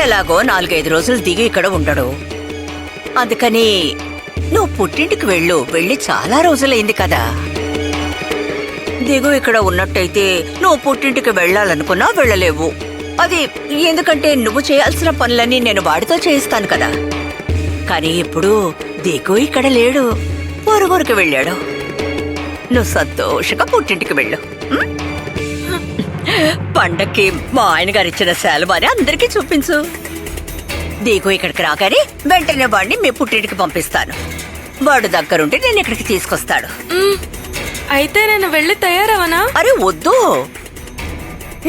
ఎలాగో 4-5 రోజులు దిగి ఇక్కడ ఉండడు. అందుకని నువ్వు పుట్టింటికి వెళ్ళి చాలా రోజులైంది కదా. దిగు ఇక్కడ ఉన్నట్టయితే నువ్వు పుట్టింటికి వెళ్ళాలనుకున్నా వెళ్ళలేవు. అది ఎందుకంటే నువ్వు చేయాల్సిన పనులన్నీ నేను వాడితో చేయిస్తాను కదా. కానీ ఇప్పుడు దిగు ఇక్కడ లేడు, పొరుగురికి వెళ్ళాడు. నువ్వు సంతోషంగా పుట్టింటికి వెళ్ళు. పండక్కి మా ఆయన గారు ఇచ్చిన శాలువాని అందరికీ చూపించు. దిగు ఇక్కడికి రాగానే వెంటనే వాడిని మీ పుట్టింటికి పంపిస్తాను. వాడు దగ్గరుండి నేను ఇక్కడికి తీసుకొస్తాడు. అయితే నేను వెళ్ళి తయారవనా? అరే వద్దు,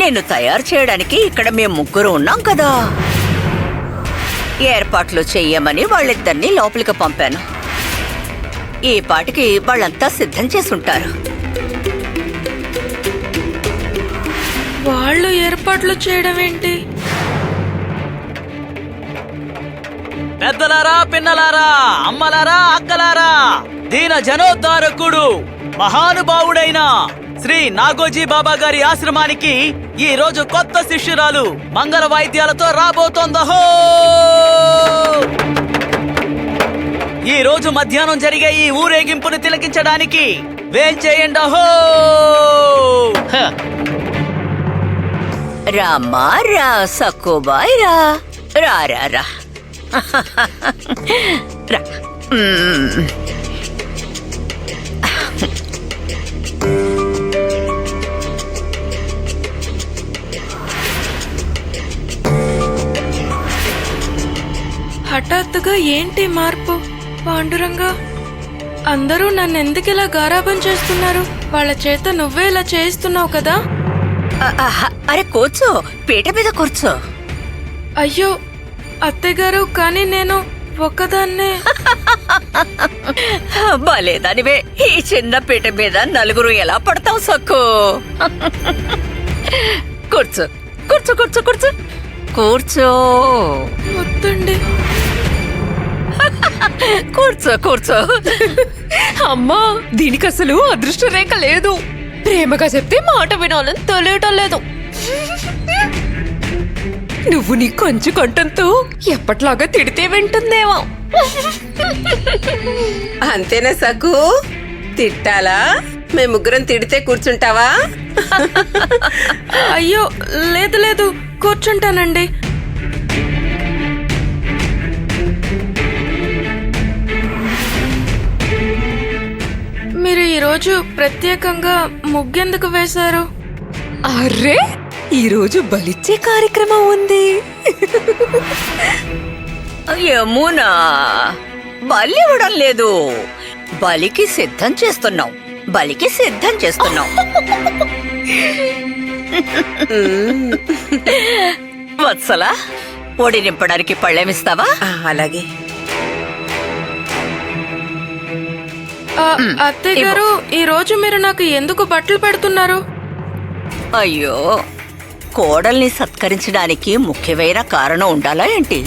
నేను తయారు చేయడానికి ఇక్కడ మేము ముగ్గురు ఉన్నాం కదా. ఏర్పాట్లు చెయ్యమని వాళ్ళిద్దరినీ లోపలికి పంపాను. ఈ పాటికి వాళ్ళంతా సిద్ధం చేసుంటారు. వాళ్ళు ఏర్పాట్లు చేయడం ఏంటి? పెద్దలారా, పిన్నలారా, అమ్మలారా, అక్కలారా, దీన జనోద్ధారకుడు మహానుభావుడైన శ్రీ నాగోజీ బాబా గారి ఆశ్రమానికి ఈ రోజు కొత్త శిష్యురాలు మంగళ వాయిద్యాలతో రాబోతోందహో. ఈ రోజు మధ్యాహ్నం జరిగే ఈ ఊరేగింపును తిలకించడానికి వేంచేయండి అహో. రామ్మా రా సక్కుబాయ్ రా రా రా రా రా. హఠాత్తుగా ఏంటి మార్పు? పాండురంగా, అందరూ నన్నెందుకు ఇలా గారాబం చేస్తున్నారు? వాళ్ళ చేత నువ్వే ఇలా చేయిస్తున్నావు కదా. అరే కూర్చో, పీట మీద కూర్చో. అయ్యో అత్తయ్యగారు, కానీ నేను ఒక్కదాన్నే. బాలేదానివే, ఈ చిన్న పీట మీద నలుగురు ఎలా పడతావు సక్కు? కూర్చో కూర్చో కూర్చో కూర్చో కూర్చో. వద్దండి. కూర్చో కూర్చో. అమ్మా, దీనికి అసలు అదృష్ట రేఖ లేదు. ప్రేమగా చెప్తే మాట వినాలని తెలియటం లేదు. నువ్వు నీ కొంచెం కంఠంతో ఎప్పట్లాగా తిడితే వింటుందేమో. అంతేనా సకు? తిట్టాలా? మేము ముగ్గురం తిడితే కూర్చుంటావా? అయ్యో లేదు లేదు, కూర్చుంటానండి. మీరు ఈరోజు ప్రత్యేకంగా ముగ్గెందుకు వేశారు? అర్రే, ఈరోజు బలిచ్చే కార్యక్రమం ఉంది. యమునా, బలి ఇవ్వడం లేదు, బలికి సిద్ధం చేస్తున్నాం. బలికి సిద్ధం చేస్తున్నాం. వత్సలా, ఒడి నింపడానికి పళ్ళెమిస్తావా? అలాగే. అత్తయ్య గారు, ఈ రోజు మీరు నాకు ఎందుకు బట్టలు పెడుతున్నారు? అయ్యో, కోడల్ని సత్కరించడానికి ముఖ్యమైన కారణం ఉండాలా ఏంటి?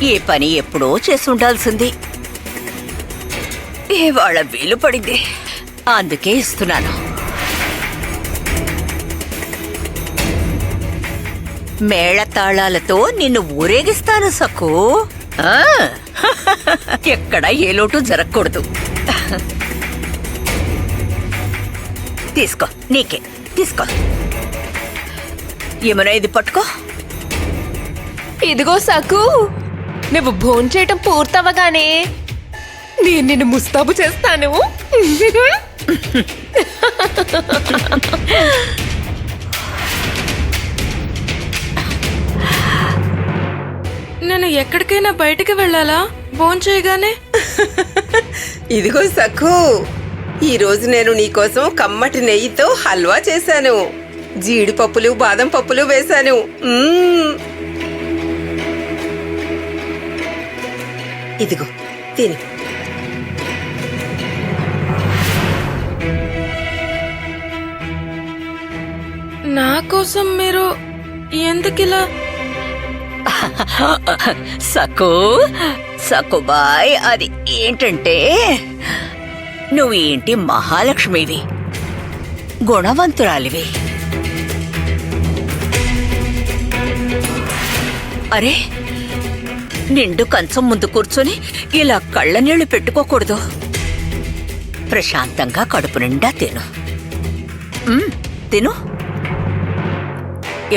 ఈ పని ఎప్పుడో చేసుండాల్సింది. ఇవాళ వీలు పడింది, అందుకే ఇస్తున్నాను. మేళతాళాలతో నిన్ను ఊరేగిస్తాను సక్కు. ఎక్కడ ఏ లోటు జరగకూడదు. తీసుకో, నీకే తీసుకో. ఏమన్నా ఇది పట్టుకో. ఇదిగో సకు, నువ్వు భోంచేయటం పూర్తవగానే నేను నిన్ను ముస్తాబు చేస్తాను. నేను ఎక్కడికైనా బయటికి వెళ్ళాలా భోంచేయగానే? ఇదిగో సఖు, ఈ రోజు నేను నీకోసం కమ్మటి నెయ్యితో హల్వా చేశాను. జీడిపప్పులు, బాదం పప్పులు వేశాను. ఇదిగో తిను. నా కోసం మీరు ఎందుకిలా? సకుబాయ్, అది ఏంటంటే, నువ్వు ఏంటి మహాలక్ష్మివి, గుణవంతురాలివి. అరే నిండు కంచం ముందు కూర్చొని ఇలా కళ్ళ నీళ్లు పెట్టుకోకూడదు. ప్రశాంతంగా కడుపు నిండా తిను. తిను.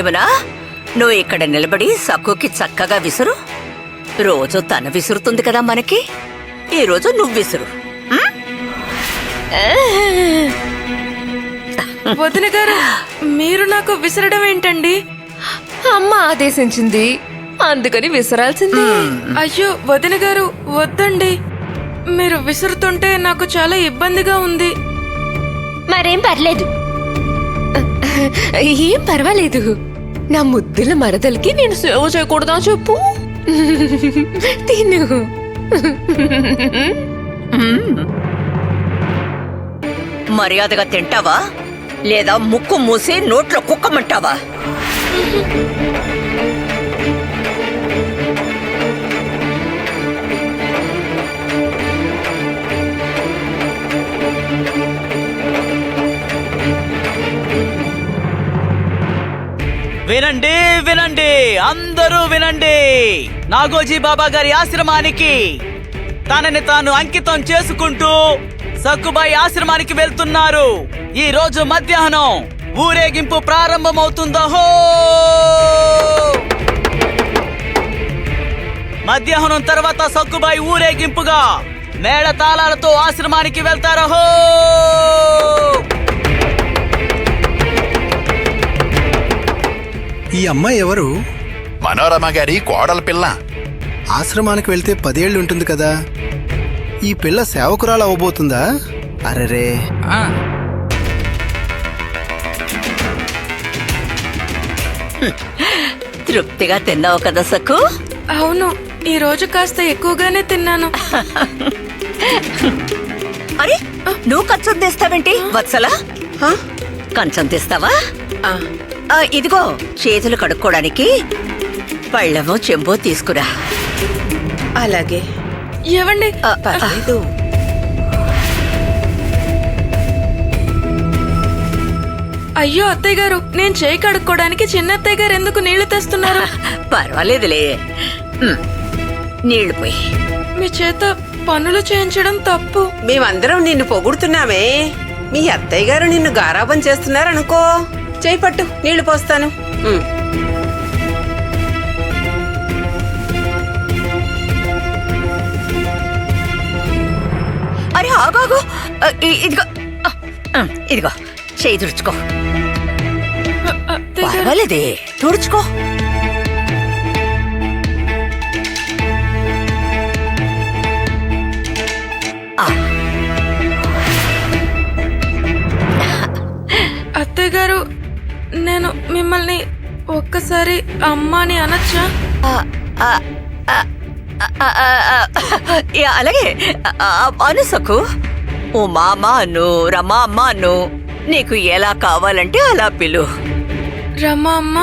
ఇవనా, నువ్వు ఇక్కడ నిలబడి సక్కుకి చక్కగా విసురు. రోజు తన విసురుతుంది కదా మనకి, ఈరోజు నువ్వు విసురు. వదిన గారు, మీరు నాకు విసరడం ఏంటండి? అమ్మ ఆదేశించింది, అందుకని విసరాల్సిందే. అయ్యో వదిన గారు, వద్దండి. మీరు విసురుతుంటే నాకు చాలా ఇబ్బందిగా ఉంది. మరేం పర్లేదు. ఏం పర్వాలేదు. నా ముద్దుల మరదలకి నేను సేవ చేయకూడదా చెప్పు? తిను. మర్యాదగా తింటావా లేదా ముక్కు మూసి నోట్లో కుక్కమంటావా? వినండి వినండి, అందరూ వినండి. నాగోజీ బాబా గారి ఆశ్రమానికి తనని తాను అంకితం చేసుకుంటూ సక్కుబాయి ఆశ్రమానికి వెళ్తున్నారు. ఈ రోజు మధ్యాహ్నం ఊరేగింపు ప్రారంభమవుతుందో. మధ్యాహ్నం తర్వాత సక్కుబాయి ఊరేగింపుగా మేళ తాళాలతో ఆశ్రమానికి వెళ్తారహో. ఈ అమ్మాయి ఎవరు? మనోరమ గారి కోడల పిల్ల. ఆశ్రమానికి వెళ్తే 10 ఏళ్ళు ఉంటుంది కదా. ఈ పిల్ల సేవకురాలు అవ్వబోతుందా? అరెరే, తృప్తిగా తిన్నావు కదా సక్కు? అవును, ఈ రోజు కాస్త ఎక్కువగానే తిన్నాను. అరే నువ్వు కంచం తెస్తావేంటి వత్సలా? కంచం తెస్తావా? ఇదిగో చేతులు కడుక్కోవడానికి పళ్ళెమో చెంబో తీసుకురా. అలాగే. ఏవండి, పర్లేదు. అయ్యో అత్తయ్య గారు, నేను చేయి కడుక్కోవడానికి చిన్న అత్తయ్య గారు ఎందుకు నీళ్లు తెస్తున్నారు? పర్వాలేదులే, నీళ్లు పోయి. మీ చేత పనులు చేయించడం తప్పు. మేమందరం నిన్ను పొగుడుతున్నామే. మీ అత్తయ్య గారు నిన్ను గారాబం చేస్తున్నారనుకో. చేయి పట్టు, నీళ్లు పోస్తాను. అరే ఆగాగు, ఇదిగో ఇదిగో చేయి తుడుచుకో. అత్తయ్య గారు, పర్వాలేదే, తుడుచుకో. అత్తయ్య గారు, నేను మిమ్మల్ని ఒక్కసారి అమ్మ అని అనొచ్చా? అలాగే అను సక్కు. ఓ మామ అను, రమా అమ్మ అను, నీకు ఎలా కావాలంటే అలా పిలు. రమా అమ్మ.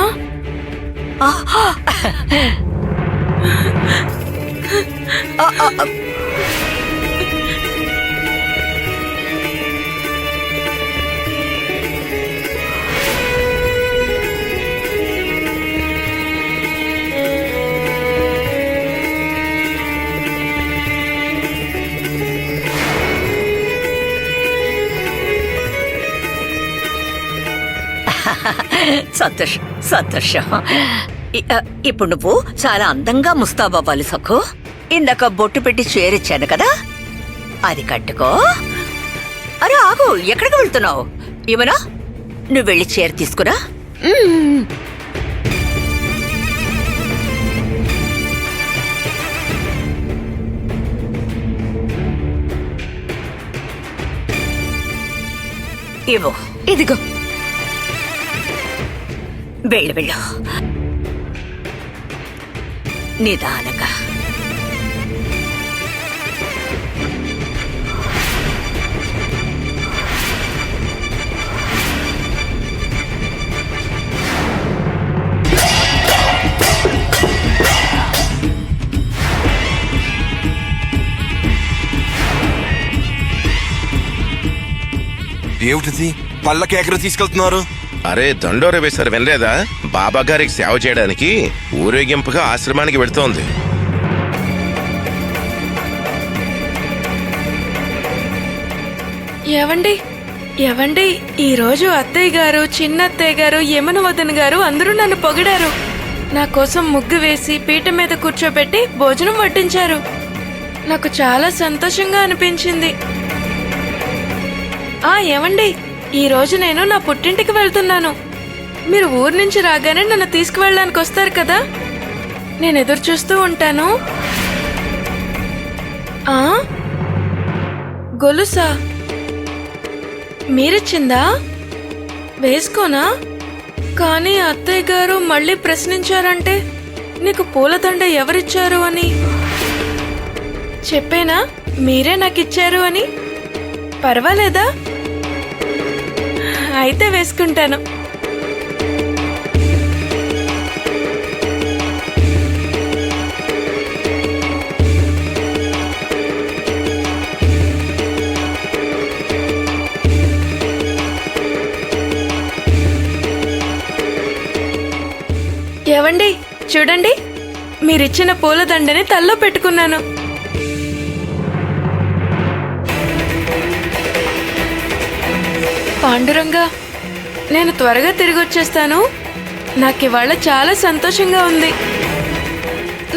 సంతోషం సంతోషం. ఇప్పుడు నువ్వు చాలా అందంగా ముస్తాబవ్వాలి సక్కు. ఇందాక బొట్టు పెట్టి చేరిచ్చాను కదా, అది కట్టుకో. అరే ఆగు, ఎక్కడికి వెళ్తున్నావు? ఏమన్నా నువ్వు వెళ్ళి చీర తీసుకురా. ఇవ్వు. ఇదిగో. వెళ్ళు వెళ్ళు, నిదానంగా. ఏమిటిది? పళ్ళ కేకలు తీసుకెళ్తున్నారు. అరే దండోర వేశారు వినలేదా? బాబా గారికి సేవ చేయడానికి ఊరేగింపుగా ఆశ్రమానికి వెళుతోంది. ఏవండి ఏవండి, ఈరోజు అత్తయ్య గారు, చిన్న అత్తయ్య గారు, యమున వదిన గారు అందరూ నన్ను పొగిడారు. నా కోసం ముగ్గు వేసి పీట మీద కూర్చోబెట్టి భోజనం వడ్డించారు. నాకు చాలా సంతోషంగా అనిపించింది. ఏవండి, ఈరోజు నేను నా పుట్టింటికి వెళ్తున్నాను. మీరు ఊరు నుంచి రాగానే నన్ను తీసుకువెళ్ళడానికి వస్తారు కదా, నేను ఎదురు చూస్తూ ఉంటాను. గొలుసా మీరిచ్చిందా? వేసుకోనా? కానీ అత్తయ్య గారు మళ్ళీ ప్రశ్నించారంటే నీకు పూలదండ ఎవరిచ్చారు అని. చెప్పేనా మీరే నాకిచ్చారు అని? పర్వాలేదా? అయితే వేసుకుంటాను. ఏవండి చూడండి, మీరిచ్చిన పూలదండని తల్లో పెట్టుకున్నాను. పాండురంగా, నేను త్వరగా తిరిగి వచ్చేస్తాను. నాకివాళ చాలా సంతోషంగా ఉంది.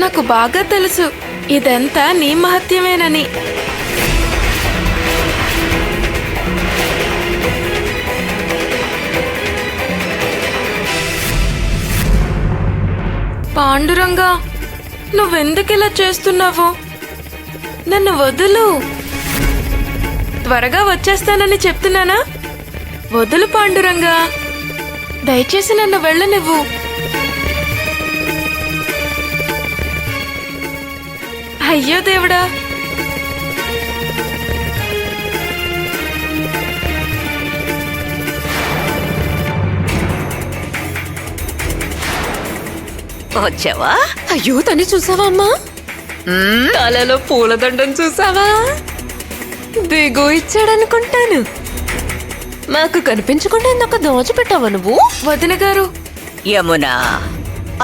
నాకు బాగా తెలుసు ఇదంతా నీ మహత్యమేనని. పాండురంగా, నువ్వెందుకిలా చేస్తున్నావు? నన్ను వదులు. త్వరగా వచ్చేస్తానని చెప్తున్నానా? వదులు పాండురంగా, దయచేసి నన్ను వెళ్ళనివ్వు. అయ్యో దేవుడా! వచ్చావా? అయ్యో తని చూసావా అమ్మా? తలలో పూలదండం చూసావా? దిగు ఇచ్చాడనుకుంటాను. మాకు కనిపించకుండా ఇందాక దాచిపెట్టావా నువ్వు? వదిన గారు, యమునా,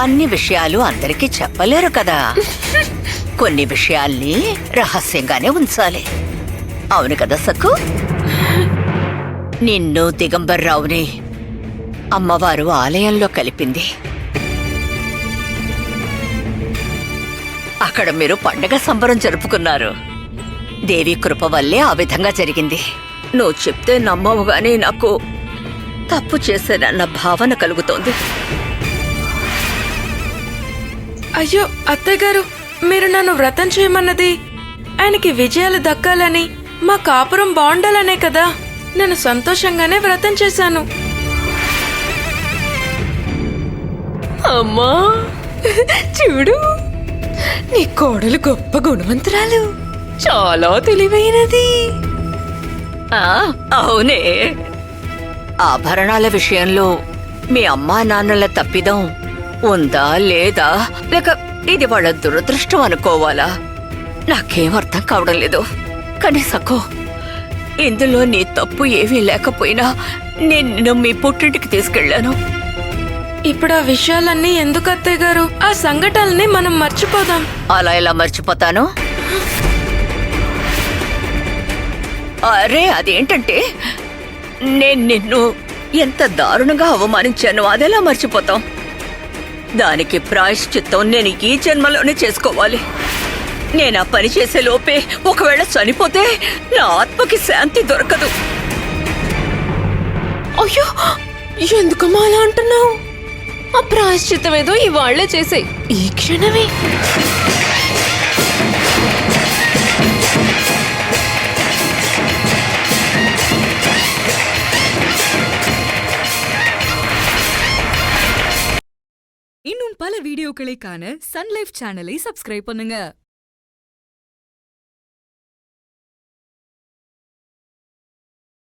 అన్ని విషయాలు అందరికీ చెప్పలేరు కదా. కొన్ని విషయాల్ని రహస్యంగానే ఉంచాలి. అవును కదా సక్కు? నిన్ను దిగంబర్రావుని అమ్మవారు ఆలయంలో కలిపింది. అక్కడ మీరు పండగ సంబరం జరుపుకున్నారు. దేవి కృప వల్లే ఆ విధంగా జరిగింది. నువ్వు చెప్తే నమ్మవు గానీ నాకు తప్పు చేశానన్న భావన కలుగుతోంది. అయ్యో అత్తయ్య గారు, మీరు నన్ను వ్రతం చేయమన్నది ఆయనకి విజయాలు దక్కాలని, మా కాపురం బాగుండాలనే కదా. నేను సంతోషంగానే వ్రతం చేశాను. అమ్మా చూడు, నీ కోడలు గొప్ప గుణవంతురాలు, చాలా తెలివైనది. అవునే. ఆభరణాల విషయంలో మీ అమ్మా నాన్నల తప్పిదం ఉందా లేదా, లేక ఇది వాళ్ళ దురదృష్టం అనుకోవాలా? నాకేం అర్థం కావడం లేదు. కానీ సఖో, ఇందులో నీ తప్పు ఏమీ లేకపోయినా నేను మీ పుట్టింటికి తీసుకెళ్లాను. ఇప్పుడు ఆ విషయాలన్నీ ఎందుకు అత్తయ్య గారు? ఆ సంఘటనల్ని మనం మర్చిపోదాం. అలా ఎలా మర్చిపోతాను? అరే అదేంటంటే, నేను నిన్ను ఎంత దారుణంగా అవమానించాను, అదెలా మర్చిపోతాం? దానికి ప్రాయశ్చిత్తం నేను ఈ జన్మలోనే చేసుకోవాలి. నేను ఆ పని చేసే లోపే ఒకవేళ చనిపోతే నా ఆత్మకి శాంతి దొరకదు. అయ్యో, ఎందుకమ్మా అలా అంటున్నావు? ఆ ప్రాయశ్చిత్తం ఏదో ఇవాళ్లే చేసే, ఈ క్షణమే. இன்னும் பல வீடியோக்களை காண சன் லைஃப் சேனலை சப்ஸ்கிரைப் பண்ணுங்க.